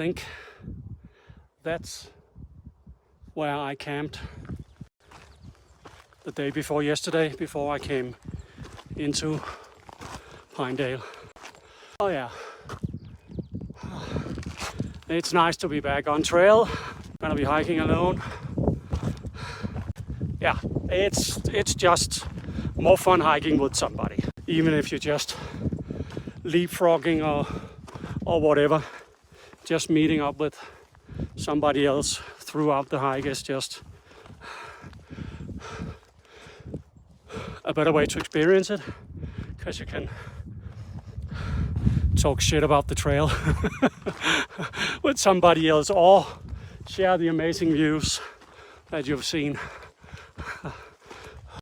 I think that's where I camped the day before yesterday, before I came into Pinedale. Oh yeah, it's nice to be back on trail. Gonna be hiking alone. Yeah, it's just more fun hiking with somebody, even if you're just leapfrogging or whatever. Just meeting up with somebody else throughout the hike is just a better way to experience it, because you can talk shit about the trail with somebody else or share the amazing views that you've seen.